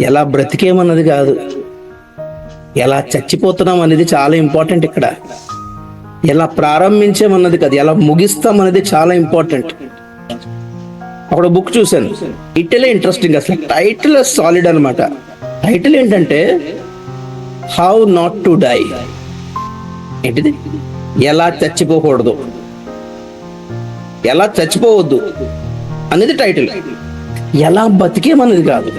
ఎలా బ్రతికేమన్నది కాదు, ఎలా చచ్చిపోతున్నాం అనేది చాలా ఇంపార్టెంట్ ఇక్కడ. ఎలా ప్రారంభించామన్నది కాదు, ఎలా ముగిస్తాం అనేది చాలా ఇంపార్టెంట్. అక్కడ బుక్ చూశాను, టైటిల్ ఇంట్రెస్టింగ్, అసలు టైటిల్ సాలిడ్ అనమాట. టైటిల్ ఏంటంటే హౌ నాట్ టు డై. ఏంటిది? ఎలా చచ్చిపోకూడదు, ఎలా చచ్చిపోవద్దు అనేది టైటిల్. ఎలా బతికేమనేది కాదు,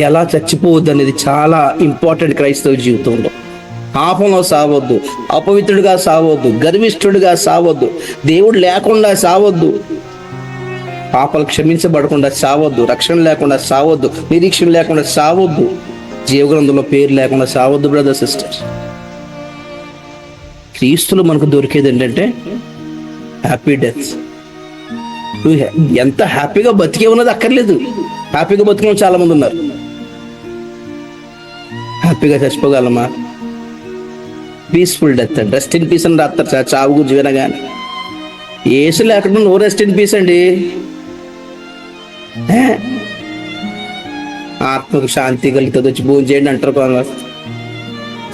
ఎలా చచ్చిపోవద్దు అనేది చాలా ఇంపార్టెంట్ క్రైస్తవ జీవితంలో. పాపంలో సావద్దు, అపవిత్రుడిగా సావద్దు, గర్విష్ఠుడిగా సావద్దు, దేవుడు లేకుండా సావద్దు, పాపాలు క్షమించబడకుండా సావద్దు, రక్షణ లేకుండా సావద్దు, నిరీక్షణ లేకుండా సావద్దు, జీవగ్రంథంలో పేరు లేకుండా సావద్దు. బ్రదర్ సిస్టర్స్, క్రీస్తులు మనకు దొరికేది ఏంటంటే హ్యాపీ డెత్. ఎంత హ్యాపీగా బతికే ఉన్నది అక్కర్లేదు, హ్యాపీగా బతికిన చాలా మంది ఉన్నారు. హ్యాపీగా చచ్చిపోగలమా? పీస్ఫుల్ డెత్ అండి, రెస్ట్ ఇన్ పీస్ అని రాస్తారు చావు గురించి వినగానే. ఏసు లేకుండా నో రెస్ట్ ఇన్ పీస్ అండి. ఆత్మకు శాంతి కలుగుతుంది, వచ్చి భోజనం చేయండి అంటారు.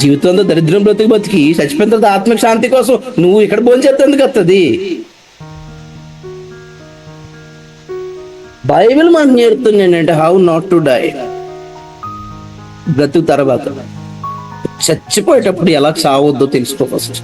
జీవితంలో దరిద్రం బతికి చచ్చిపోయిన తర్వాత ఆత్మకు శాంతి కోసం నువ్వు ఇక్కడ భోజనం చేస్తే ఎందుకు వస్తుంది? బైబిల్ మనకు నేర్పుతుంది ఏంటంటే హౌ నాట్ టు డై. బ్రతుకు తర్వాత చచ్చిపోయేటప్పుడు ఎలా చావద్దో తెలుసుకో ఫస్ట్.